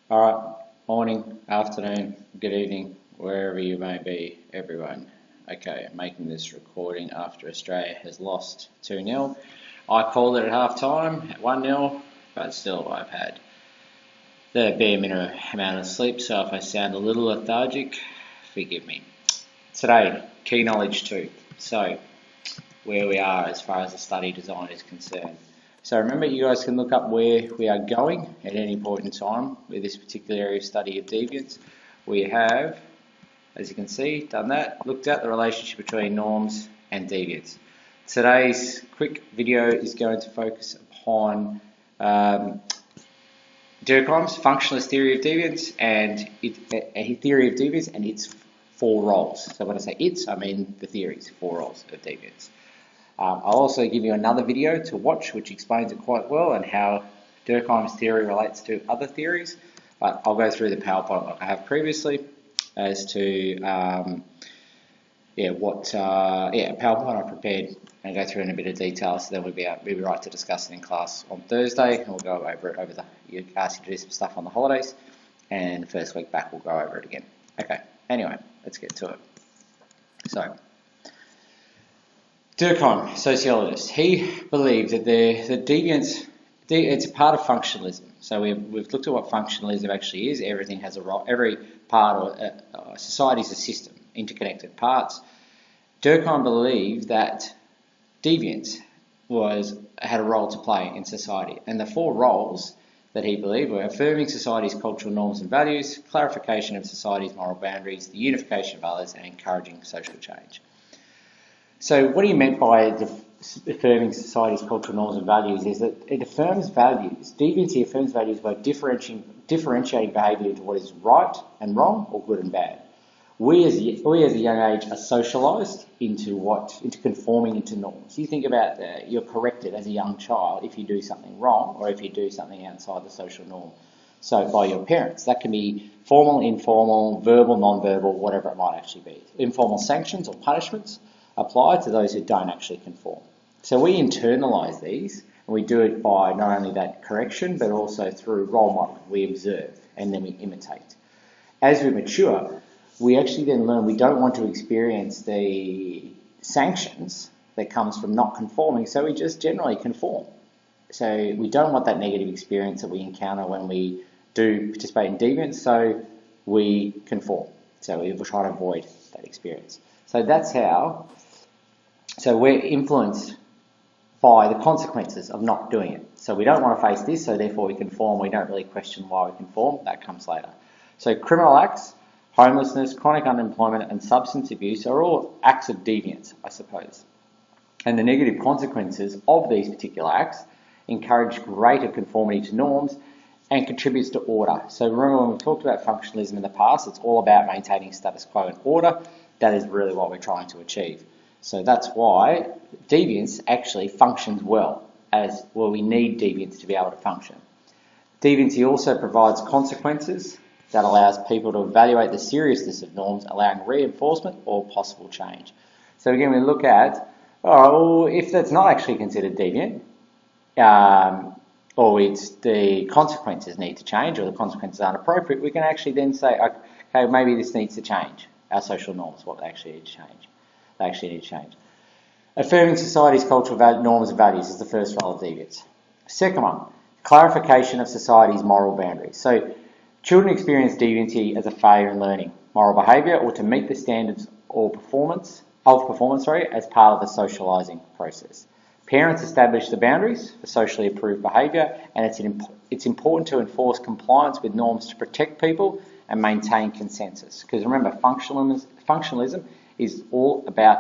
Alright, morning, afternoon, good evening, wherever you may be, everyone. Okay, I'm making this recording after Australia has lost 2-0. I called it at half time at 1-0, but still I've had the bare minimum amount of sleep, so if I sound a little lethargic, forgive me. Today, key knowledge 2. So, where we are as far as the study design is concerned. So remember, you guys can look up where we are going at any point in time with this particular area of study of deviance. We have, as you can see, done that, looked at the relationship between norms and deviance. Today's quick video is going to focus upon Durkheim's functionalist theory of deviance and its 4 roles. So when I say its, I mean the theory's 4 roles of deviance. I'll also give you another video to watch which explains it quite well and how Durkheim's theory relates to other theories, but I'll go through the PowerPoint like I have previously as to PowerPoint I prepared and go through in a bit of detail, so then we'll be right to discuss it in class on Thursday, and we'll go over it you asked you to do some stuff on the holidays, and the first week back we'll go over it again. Okay, anyway, let's get to it. So, Durkheim, sociologist, he believed that the deviance, it's a part of functionalism. So we've looked at what functionalism actually is. Everything has a role. Every part of society is a system, interconnected parts. Durkheim believed that deviance had a role to play in society, and the 4 roles that he believed were affirming society's cultural norms and values, clarification of society's moral boundaries, the unification of others, and encouraging social change. So what he meant by affirming society's cultural norms and values is that it affirms values. Deviancy affirms values by differentiating behaviour into what is right and wrong or good and bad. We as a young age are socialised into conforming into norms. You think about that, you're corrected as a young child if you do something wrong or if you do something outside the social norm. So by your parents, that can be formal, informal, verbal, non-verbal, whatever it might actually be. Informal sanctions or punishments apply to those who don't actually conform. So we internalise these, and we do it by not only that correction, but also through role modelling. We observe, and then we imitate. As we mature, we actually then learn we don't want to experience the sanctions that comes from not conforming, so we just generally conform. So we don't want that negative experience that we encounter when we do participate in deviance, so we conform. So we try to avoid that experience. So that's how. So we're influenced by the consequences of not doing it. So we don't want to face this, so therefore we conform. We don't really question why we conform. That comes later. So criminal acts, homelessness, chronic unemployment, and substance abuse are all acts of deviance, I suppose. And the negative consequences of these particular acts encourage greater conformity to norms and contributes to order. So remember when we talked about functionalism in the past, it's all about maintaining status quo and order. That is really what we're trying to achieve. So that's why deviance actually functions well, we need deviance to be able to function. Deviancy also provides consequences that allows people to evaluate the seriousness of norms, allowing reinforcement or possible change. So again, we look at, if that's not actually considered deviant, or it's the consequences need to change, or the consequences aren't appropriate, we can actually then say, okay, maybe this needs to change. Our social norms, what they actually need to change. They actually need to change. Affirming society's cultural norms and values is the first role of deviance. Second one, clarification of society's moral boundaries. So children experience deviancy as a failure in learning moral behaviour or to meet the standards of performance as part of the socialising process. Parents establish the boundaries for socially approved behaviour, and it's important to enforce compliance with norms to protect people and maintain consensus. Because remember, functionalism is all about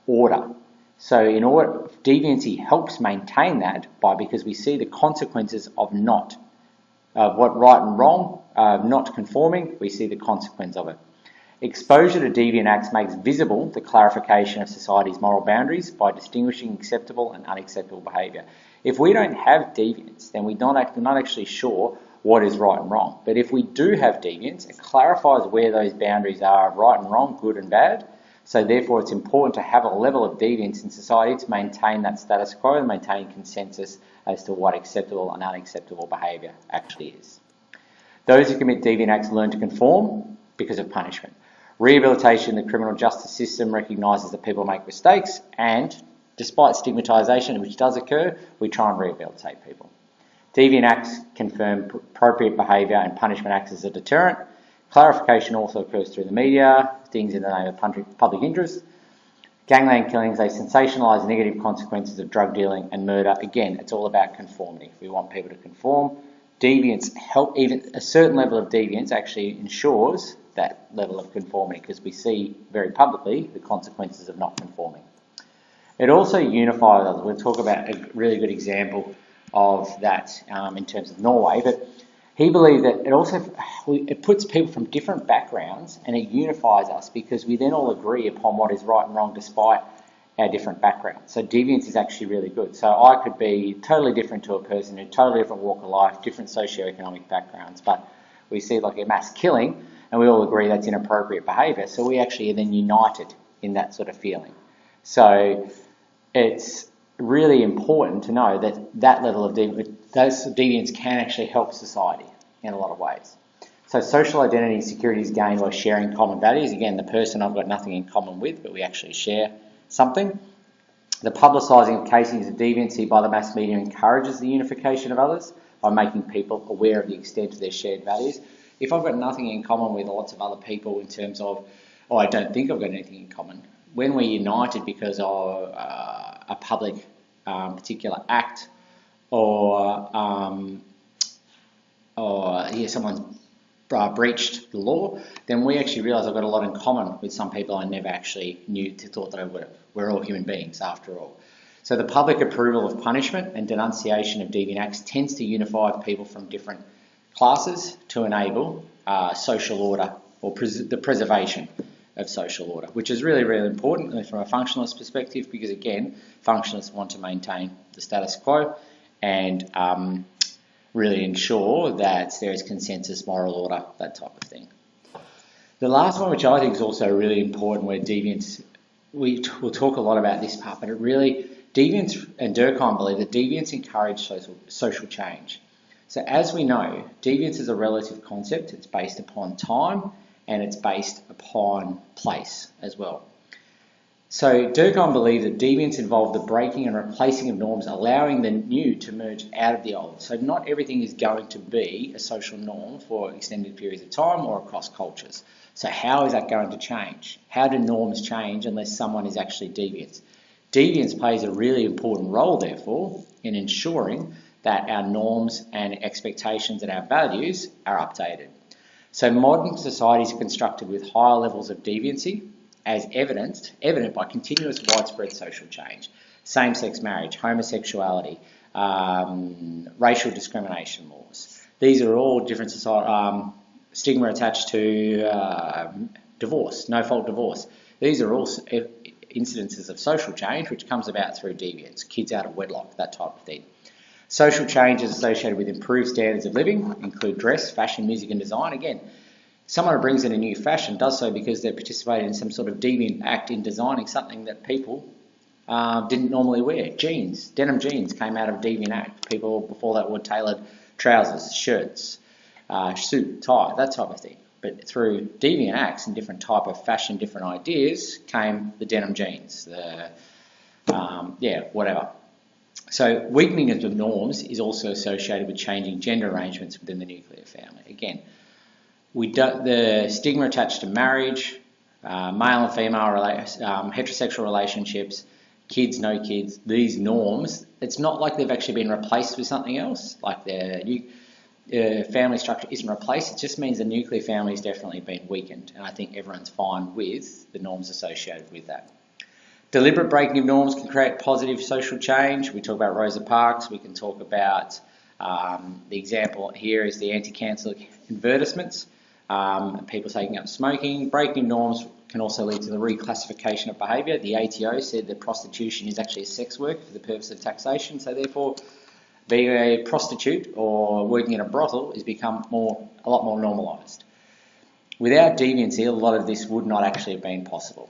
order. So deviancy helps maintain that because we see the consequences of what right and wrong, not conforming, we see the consequence of it. Exposure to deviant acts makes visible the clarification of society's moral boundaries by distinguishing acceptable and unacceptable behaviour. If we don't have deviance, then we're not actually sure what is right and wrong. But if we do have deviance, it clarifies where those boundaries are of right and wrong, good and bad. So therefore it's important to have a level of deviance in society to maintain that status quo and maintain consensus as to what acceptable and unacceptable behaviour actually is. Those who commit deviant acts learn to conform because of punishment. Rehabilitation in the criminal justice system recognises that people make mistakes, and despite stigmatisation, which does occur, we try and rehabilitate people. Deviant acts confirm appropriate behaviour, and punishment acts as a deterrent. Clarification also occurs through the media, things in the name of public interest. Gangland killings, they sensationalise negative consequences of drug dealing and murder. Again, it's all about conformity. We want people to conform. Deviance help, even a certain level of deviance actually ensures that level of conformity, because we see very publicly the consequences of not conforming. It also unifies others. We'll talk about a really good example of that in terms of Norway, but he believed that it puts people from different backgrounds and it unifies us, because we then all agree upon what is right and wrong despite our different backgrounds. So deviance is actually really good. So I could be totally different to a person in a totally different walk of life, different socioeconomic backgrounds, but we see like a mass killing and we all agree that's inappropriate behaviour, so we actually are then united in that sort of feeling. So it's really important to know that that level of deviance can actually help society in a lot of ways. So social identity and security is gained by sharing common values. Again, the person I've got nothing in common with, but we actually share something. The publicising of cases of deviancy by the mass media encourages the unification of others by making people aware of the extent of their shared values. If I've got nothing in common with lots of other people in terms of, oh, I don't think I've got anything in common, when we're united because of a public particular act or someone's breached the law, then we actually realise I've got a lot in common with some people I never actually thought that I would have. We're all human beings after all. So the public approval of punishment and denunciation of deviant acts tends to unify people from different classes to enable social order, or the preservation of social order, which is really, really important from a functionalist perspective, because again, functionalists want to maintain the status quo and really ensure that there is consensus, moral order, that type of thing. The last one, which I think is also really important, where deviance, we'll talk a lot about this part, but deviance and Durkheim believe that deviance encourages social change. So as we know, deviance is a relative concept. It's based upon time and it's based upon place as well. So Durkheim believed that deviance involved the breaking and replacing of norms, allowing the new to merge out of the old. So not everything is going to be a social norm for extended periods of time or across cultures. So how is that going to change? How do norms change unless someone is actually deviant? Deviance plays a really important role, therefore, in ensuring that our norms and expectations and our values are updated. So modern society is constructed with higher levels of deviancy, as evident by continuous widespread social change. Same-sex marriage, homosexuality, racial discrimination laws. These are all different stigma attached to divorce, no-fault divorce. These are all incidences of social change which comes about through deviance, kids out of wedlock, that type of thing. Social changes associated with improved standards of living include dress, fashion, music and design. Again, someone who brings in a new fashion does so because they're participating in some sort of deviant act in designing something that people didn't normally wear. Jeans, denim jeans came out of deviant act. People before that wore tailored trousers, shirts, suit, tie, that type of thing. But through deviant acts and different type of fashion, different ideas, came the denim jeans, whatever. So weakening of the norms is also associated with changing gender arrangements within the nuclear family. Again, the stigma attached to marriage, male and female heterosexual relationships, kids, no kids, these norms, it's not like they've actually been replaced with something else, like the family structure isn't replaced. It just means the nuclear family has definitely been weakened, and I think everyone's fine with the norms associated with that. Deliberate breaking of norms can create positive social change. We talk about Rosa Parks. We can talk about the example here is the anti-cancer advertisements. People taking up smoking. Breaking norms can also lead to the reclassification of behaviour. The ATO said that prostitution is actually a sex work for the purpose of taxation, so therefore being a prostitute or working in a brothel has become a lot more normalised. Without deviancy, a lot of this would not actually have been possible.